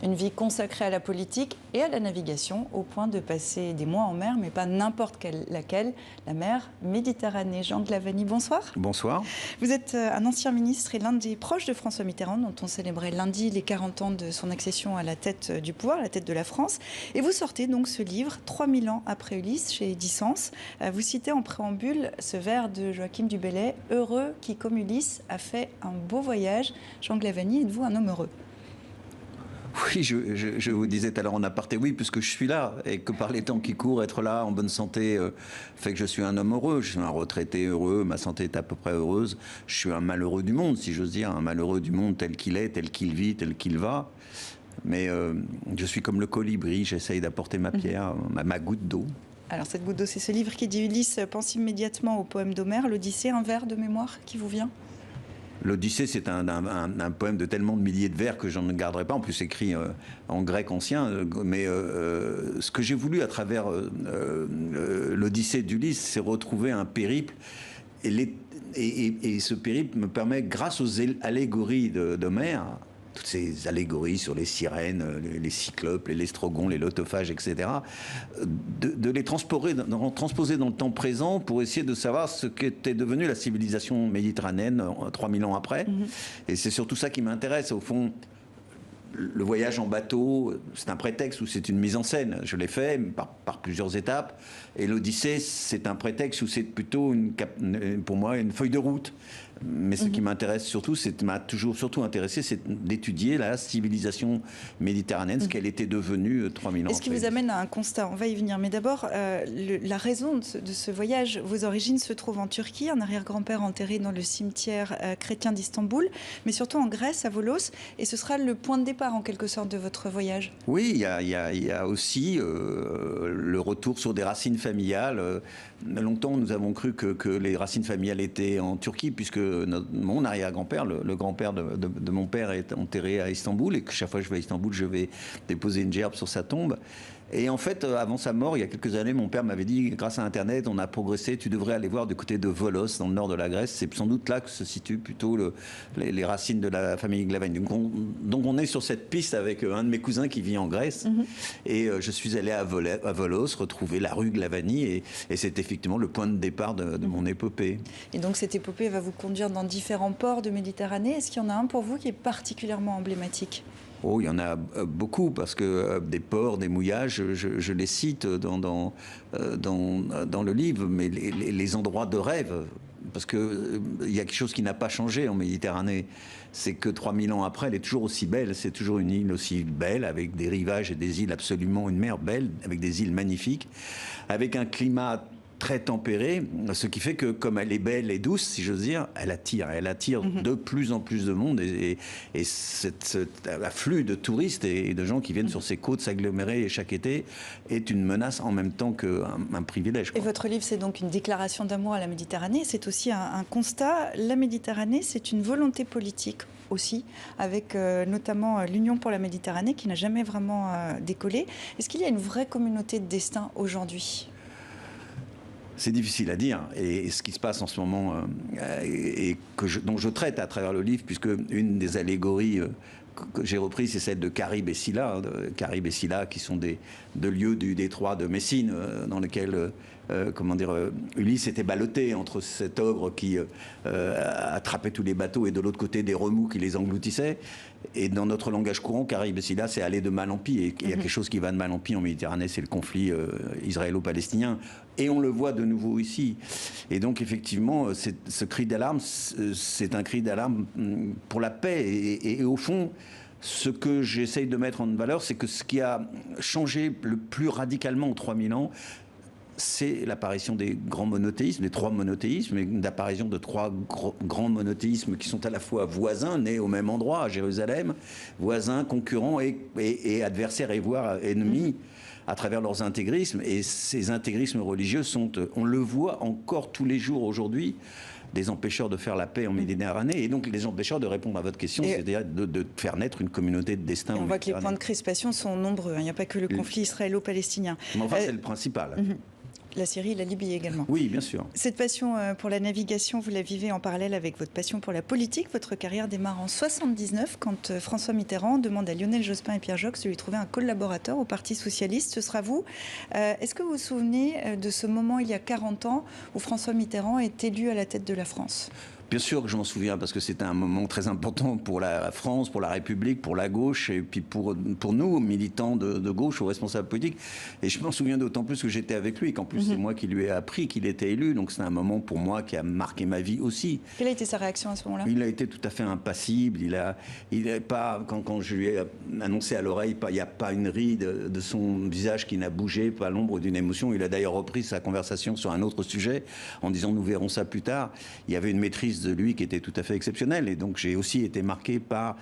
Une vie consacrée à la politique et à la navigation, au point de passer des mois en mer, mais pas n'importe laquelle, la mer Méditerranée. Jean Glavany, bonsoir. Bonsoir. Vous êtes un ancien ministre et l'un des proches de François Mitterrand, dont on célébrait lundi les 40 ans de son accession à la tête du pouvoir, à la tête de la France. Et vous sortez donc ce livre, 3000 ans après Ulysse, chez Dissens. Vous citez en préambule ce vers de Joachim du Bellay, « Heureux qui, comme Ulysse, a fait un beau voyage ». Jean Glavany, êtes-vous un homme heureux ? Oui, je vous disais tout à l'heure en aparté, oui, puisque je suis là, et que par les temps qui courent, être là en bonne santé fait que je suis un homme heureux, je suis un retraité heureux, ma santé est à peu près heureuse, je suis un malheureux du monde, si j'ose dire, un malheureux du monde tel qu'il est, tel qu'il vit, tel qu'il va. Mais je suis comme le colibri, j'essaye d'apporter ma pierre, ma goutte d'eau. Alors cette goutte d'eau, c'est ce livre qui dit Ulysse pense immédiatement au poème d'Homère, l'Odyssée, un vers de mémoire qui vous vient ? L'Odyssée, c'est un poème de tellement de milliers de vers que j'en ne garderai pas, en plus écrit en grec ancien. Mais ce que j'ai voulu à travers l'Odyssée d'Ulysse, c'est retrouver un périple. Et ce périple me permet, grâce aux allégories d'Homère, toutes ces allégories sur les sirènes, les cyclopes, les lestrogons, les lotophages, etc., de les transposer dans le temps présent pour essayer de savoir ce qu'était devenue la civilisation méditerranéenne 3000 ans après. Et c'est surtout ça qui m'intéresse. Au fond, le voyage en bateau, c'est un prétexte ou c'est une mise en scène. Je l'ai fait par plusieurs étapes. Et l'Odyssée, c'est un prétexte ou c'est plutôt, pour moi, une feuille de route. Mais ce qui m'intéresse surtout, m'a toujours surtout intéressé, c'est d'étudier la civilisation méditerranéenne, ce qu'elle était devenue 3000 ans après. Et ce qui vous amène à un constat, on va y venir. Mais d'abord, la raison de ce voyage, vos origines se trouvent en Turquie, un arrière-grand-père enterré dans le cimetière chrétien d'Istanbul, mais surtout en Grèce, à Volos. Et ce sera le point de départ, en quelque sorte, de votre voyage. Oui, il y a aussi le retour sur des racines familiales. Longtemps, nous avons cru que les racines familiales étaient en Turquie, puisque mon arrière-grand-père, le grand-père de mon père, est enterré à Istanbul, et que chaque fois que je vais à Istanbul, je vais déposer une gerbe sur sa tombe. Et en fait, avant sa mort, il y a quelques années, mon père m'avait dit, grâce à Internet, on a progressé, tu devrais aller voir du côté de Volos, dans le nord de la Grèce. C'est sans doute là que se situent plutôt les racines de la famille Glavany. Donc on est sur cette piste avec un de mes cousins qui vit en Grèce. Et je suis allé à Volos, retrouver la rue Glavany, et c'est effectivement le point de départ de mon épopée. Et donc cette épopée va vous conduire dans différents ports de Méditerranée. Est-ce qu'il y en a un pour vous qui est particulièrement emblématique ? Oh, il y en a beaucoup, parce que des ports, des mouillages, je les cite dans le livre, mais les endroits de rêve, parce qu'il y a quelque chose qui n'a pas changé en Méditerranée, c'est que 3000 ans après, elle est toujours aussi belle, c'est toujours une île aussi belle, avec des rivages et des îles absolument, une mer belle, avec des îles magnifiques, avec un climat très tempérée, ce qui fait que, comme elle est belle et douce, si j'ose dire, elle attire de plus en plus de monde, et cet afflux de touristes et de gens qui viennent sur ces côtes s'agglomérer chaque été est une menace en même temps qu'un privilège, quoi. Et votre livre, c'est donc une déclaration d'amour à la Méditerranée, c'est aussi un constat. La Méditerranée, c'est une volonté politique aussi, avec notamment l'Union pour la Méditerranée, qui n'a jamais vraiment décollé. Est-ce qu'il y a une vraie communauté de destin aujourd'hui ? C'est difficile à dire, et ce qui se passe en ce moment, et dont je traite à travers le livre, puisque une des allégories que j'ai reprises, c'est celle de Charybde et Scylla, qui sont deux lieux du détroit de Messine, dans lequel Ulysse était ballotté entre cet ogre qui attrapait tous les bateaux et de l'autre côté des remous qui les engloutissaient. Et dans notre langage courant, Charybde et Scylla, c'est aller de mal en pis. Et il y a quelque chose qui va de mal en pis en Méditerranée, c'est le conflit israélo-palestinien. Et on le voit de nouveau ici. Et donc, effectivement, ce cri d'alarme, c'est un cri d'alarme pour la paix. Et au fond, ce que j'essaye de mettre en valeur, c'est que ce qui a changé le plus radicalement en 3000 ans, c'est l'apparition des grands monothéismes, des trois monothéismes, et l'apparition de trois grands monothéismes qui sont à la fois voisins, nés au même endroit, à Jérusalem, voisins, concurrents et adversaires et voire ennemis à travers leurs intégrismes. Et ces intégrismes religieux sont, on le voit encore tous les jours aujourd'hui, des empêcheurs de faire la paix en Méditerranée, et donc des empêcheurs de répondre à votre question, c'est-à-dire de faire naître une communauté de destin. On voit que les points de crispation sont nombreux, il n'y a pas que le conflit israélo-palestinien. Mais enfin, c'est le principal. La Syrie et la Libye également. Oui, bien sûr. Cette passion pour la navigation, vous la vivez en parallèle avec votre passion pour la politique. Votre carrière démarre en 1979 quand François Mitterrand demande à Lionel Jospin et Pierre Joxe de lui trouver un collaborateur au Parti socialiste. Ce sera vous. Est-ce que vous vous souvenez de ce moment il y a 40 ans où François Mitterrand est élu à la tête de la France ? Bien sûr que je m'en souviens, parce que c'était un moment très important pour la France, pour la République, pour la gauche, et puis pour nous, militants de gauche ou responsables politiques. Et je m'en souviens d'autant plus que j'étais avec lui, qu'en plus c'est moi qui lui ai appris qu'il était élu. Donc c'est un moment pour moi qui a marqué ma vie aussi. Quelle a été sa réaction à ce moment-là ? Il a été tout à fait impassible. Il n'a pas, quand je lui ai annoncé à l'oreille, il n'y a pas une ride de son visage qui n'a bougé, pas l'ombre d'une émotion. Il a d'ailleurs repris sa conversation sur un autre sujet en disant nous verrons ça plus tard. Il y avait une maîtrise de lui qui était tout à fait exceptionnelle, et donc j'ai aussi été marqué par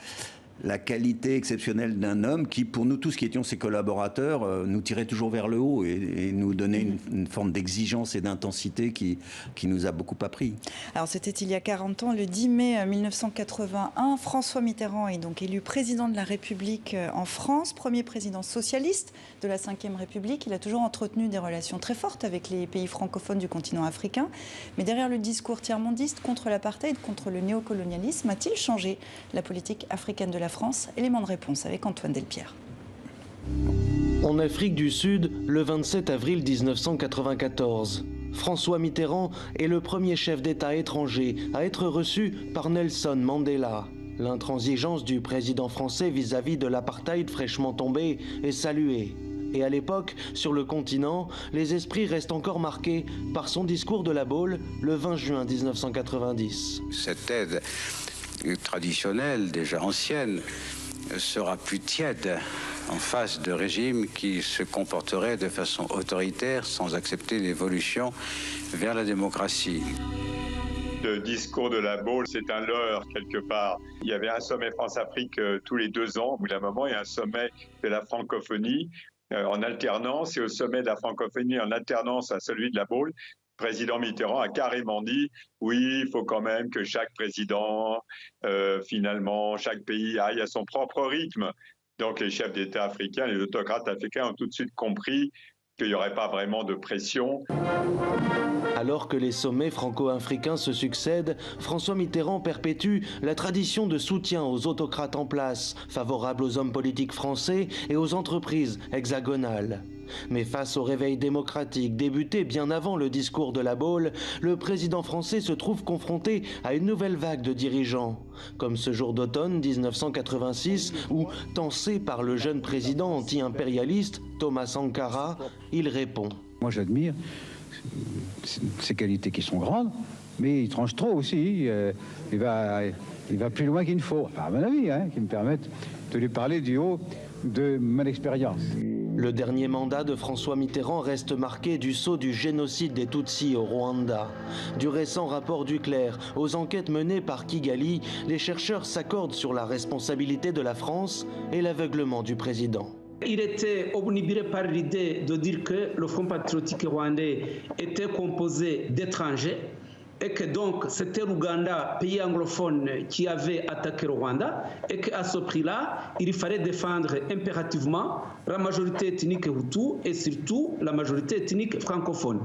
la qualité exceptionnelle d'un homme qui, pour nous tous qui étions ses collaborateurs, nous tirait toujours vers le haut et nous donnait une forme d'exigence et d'intensité qui nous a beaucoup appris. Alors c'était il y a 40 ans, le 10 mai 1981, François Mitterrand est donc élu président de la République en France, premier président socialiste de la Ve République. Il a toujours entretenu des relations très fortes avec les pays francophones du continent africain. Mais derrière le discours tiers-mondiste contre l'apartheid, contre le néocolonialisme, a-t-il changé la politique africaine de la France? Élément de réponse avec Antoine Delpierre. En Afrique du Sud, le 27 avril 1994, François Mitterrand est le premier chef d'État étranger à être reçu par Nelson Mandela. L'intransigeance du président français vis-à-vis de l'apartheid fraîchement tombé est saluée. Et à l'époque, sur le continent, les esprits restent encore marqués par son discours de la Baule le 20 juin 1990. Cette aide traditionnelle, déjà ancienne, sera plus tiède en face de régimes qui se comporteraient de façon autoritaire sans accepter l'évolution vers la démocratie. Le discours de la Baule, c'est un leurre quelque part. Il y avait un sommet France-Afrique tous les 2 ans, au bout d'un moment, et un sommet de la francophonie en alternance, et au sommet de la francophonie en alternance à celui de la Baule. Le président Mitterrand a carrément dit oui, il faut quand même que chaque président, finalement, chaque pays aille à son propre rythme. Donc les chefs d'État africains, les autocrates africains ont tout de suite compris qu'il n'y aurait pas vraiment de pression. Alors que les sommets franco-africains se succèdent, François Mitterrand perpétue la tradition de soutien aux autocrates en place, favorable aux hommes politiques français et aux entreprises hexagonales. Mais face au réveil démocratique débuté bien avant le discours de la Baule, le président français se trouve confronté à une nouvelle vague de dirigeants. Comme ce jour d'automne 1986 où, tensé par le jeune président anti-impérialiste Thomas Sankara, il répond. Moi j'admire ses qualités qui sont grandes, mais il tranche trop aussi. Il va plus loin qu'il ne faut, enfin, à mon avis, qui me permettent de lui parler du haut de mon expérience. Le dernier mandat de François Mitterrand reste marqué du sceau du génocide des Tutsis au Rwanda. Du récent rapport Duclerc aux enquêtes menées par Kigali, les chercheurs s'accordent sur la responsabilité de la France et l'aveuglement du président. Il était obnubilé par l'idée de dire que le Front patriotique rwandais était composé d'étrangers et que donc c'était l'Ouganda, pays anglophone, qui avait attaqué le Rwanda, et qu'à ce prix-là, il fallait défendre impérativement la majorité ethnique Hutu et surtout la majorité ethnique francophone.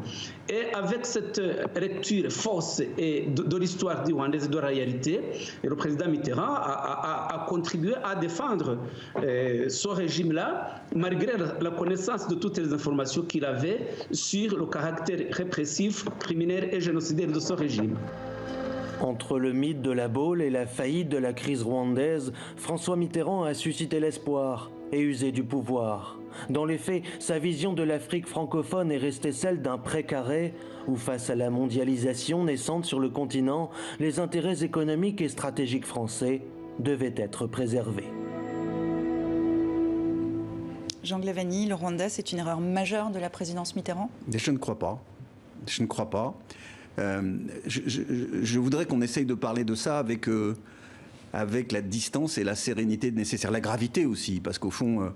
Et avec cette lecture fausse de l'histoire du Rwanda et de la réalité, le président Mitterrand a contribué à défendre ce régime-là, malgré la connaissance de toutes les informations qu'il avait sur le caractère répressif, criminel et génocidaire de ce régime. Entre le mythe de la Baule et la faillite de la crise rwandaise, François Mitterrand a suscité l'espoir et usé du pouvoir. Dans les faits, sa vision de l'Afrique francophone est restée celle d'un précaré où, face à la mondialisation naissante sur le continent, les intérêts économiques et stratégiques français devaient être préservés. Jean Glavany, le Rwanda, c'est une erreur majeure de la présidence Mitterrand? Je ne crois pas. Je ne crois pas. Je voudrais qu'on essaye de parler de ça avec la distance et la sérénité nécessaire, la gravité aussi, parce qu'au fond,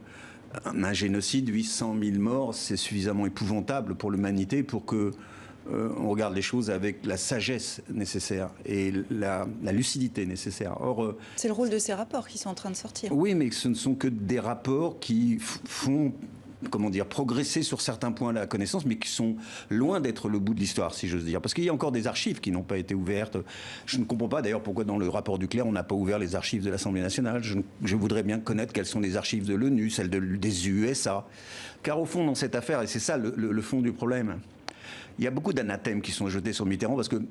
un génocide, 800 000 morts, c'est suffisamment épouvantable pour l'humanité pour que on regarde les choses avec la sagesse nécessaire et la lucidité nécessaire. Or, c'est le rôle de ces rapports qui sont en train de sortir. Oui, mais ce ne sont que des rapports qui font comment dire, progressé sur certains points de la connaissance, mais qui sont loin d'être le bout de l'histoire, si j'ose dire. Parce qu'il y a encore des archives qui n'ont pas été ouvertes. Je ne comprends pas d'ailleurs pourquoi dans le rapport Duclerc, on n'a pas ouvert les archives de l'Assemblée nationale. Je voudrais bien connaître quelles sont les archives de l'ONU, celles des USA. Car au fond, dans cette affaire, et c'est ça le fond du problème, il y a beaucoup d'anathèmes qui sont jetés sur Mitterrand parce que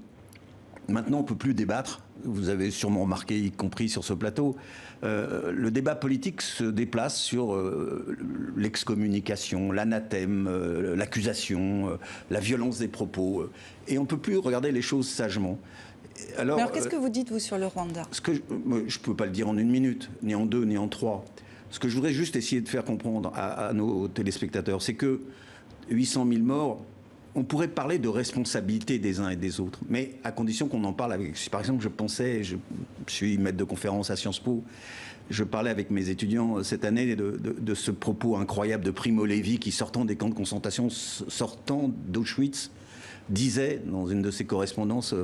maintenant, on ne peut plus débattre. Vous avez sûrement remarqué, y compris sur ce plateau, le débat politique se déplace sur l'excommunication, l'anathème, l'accusation, la violence des propos. Et on ne peut plus regarder les choses sagement. Alors qu'est-ce que vous dites, vous, sur le Rwanda ? Je ne peux pas le dire en 1 minute, ni en 2, ni en 3. Ce que je voudrais juste essayer de faire comprendre à nos téléspectateurs, c'est que 800 000 morts, on pourrait parler de responsabilité des uns et des autres, mais à condition qu'on en parle avec... Par exemple, je suis maître de conférence à Sciences Po, je parlais avec mes étudiants cette année de ce propos incroyable de Primo Levi qui, sortant des camps de concentration, sortant d'Auschwitz, disait dans une de ses correspondances,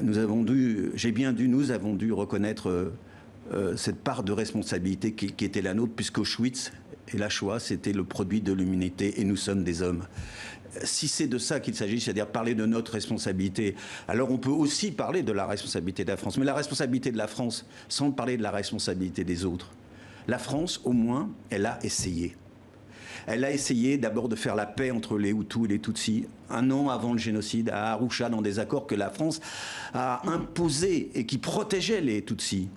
nous avons dû reconnaître cette part de responsabilité qui était la nôtre, puisqu'Auschwitz et la Shoah, c'était le produit de l'humanité et nous sommes des hommes. Si c'est de ça qu'il s'agit, c'est-à-dire parler de notre responsabilité, alors on peut aussi parler de la responsabilité de la France. Mais la responsabilité de la France, sans parler de la responsabilité des autres. La France, au moins, elle a essayé. Elle a essayé d'abord de faire la paix entre les Hutus et les Tutsis, 1 an avant le génocide, à Arusha, dans des accords que la France a imposés et qui protégeaient les Tutsis.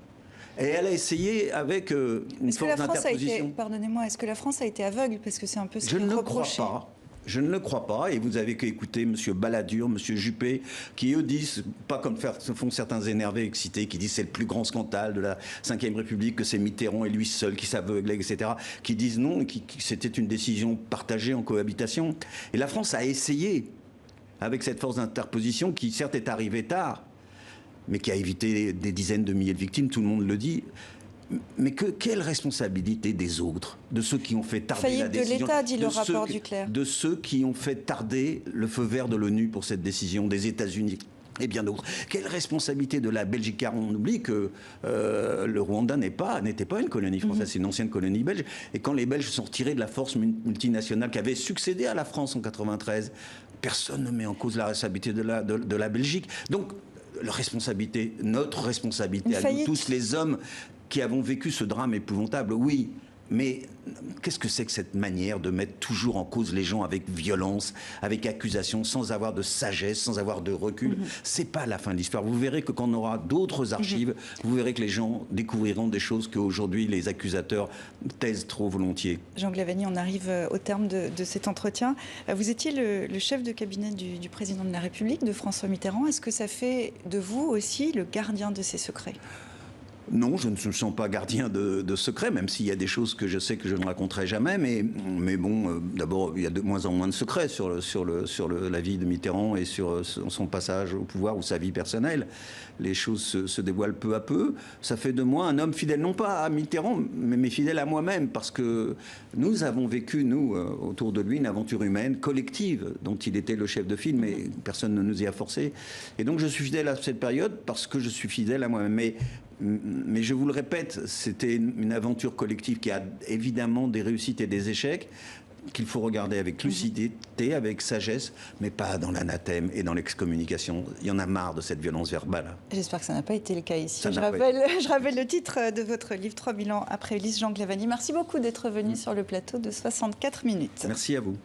Et elle a essayé avec une force d'interposition. Pardonnez-moi, est-ce que la France a été aveugle ? Parce que c'est un peu ce qui est reproché. Je ne le crois pas, et vous avez qu'écouter M. Balladur, M. Juppé, qui eux disent, pas comme se font certains énervés, excités, qui disent c'est le plus grand scandale de la Ve République, que c'est Mitterrand et lui seul qui s'aveuglait, etc., qui disent non, que c'était une décision partagée en cohabitation. Et la France a essayé, avec cette force d'interposition, qui certes est arrivée tard, mais qui a évité des dizaines de milliers de victimes, tout le monde le dit. Mais quelle responsabilité des autres, de ceux qui ont fait tarder la décision, de l'État, dit le rapport Duclerc, de ceux qui ont fait tarder le feu vert de l'ONU pour cette décision, des États-Unis et bien d'autres. Quelle responsabilité de la Belgique, car on oublie que le Rwanda n'était pas une colonie française, c'est une ancienne colonie belge. Et quand les Belges sont retirés de la force multinationale qui avait succédé à la France en 93, personne ne met en cause la responsabilité de la Belgique. Donc, notre responsabilité à nous tous, les hommes qui avons vécu ce drame épouvantable, oui, mais qu'est-ce que c'est que cette manière de mettre toujours en cause les gens avec violence, avec accusation, sans avoir de sagesse, sans avoir de recul? C'est pas la fin de l'histoire. Vous verrez que quand on aura d'autres archives, vous verrez que les gens découvriront des choses qu'aujourd'hui les accusateurs taisent trop volontiers. Jean Glavany, on arrive au terme de cet entretien. Vous étiez le chef de cabinet du président de la République, de François Mitterrand. Est-ce que ça fait de vous aussi le gardien de ses secrets ? Non, je ne me sens pas gardien de secrets, même s'il y a des choses que je sais que je ne raconterai jamais. Mais bon, d'abord, il y a de moins en moins de secrets sur la vie de Mitterrand et sur son passage au pouvoir ou sa vie personnelle. Les choses se dévoilent peu à peu. Ça fait de moi un homme fidèle, non pas à Mitterrand, mais fidèle à moi-même, parce que nous avons vécu, nous, autour de lui, une aventure humaine collective dont il était le chef de file, mais personne ne nous y a forcé. Et donc je suis fidèle à cette période parce que je suis fidèle à moi-même. Mais je vous le répète, c'était une aventure collective qui a évidemment des réussites et des échecs, qu'il faut regarder avec lucidité, avec sagesse, mais pas dans l'anathème et dans l'excommunication. Il y en a marre de cette violence verbale. J'espère que ça n'a pas été le cas ici. Je rappelle le titre de votre livre, 3000 ans après Ulysse, Jean Glavany. Merci beaucoup d'être venu sur le plateau de 64 minutes. Merci à vous.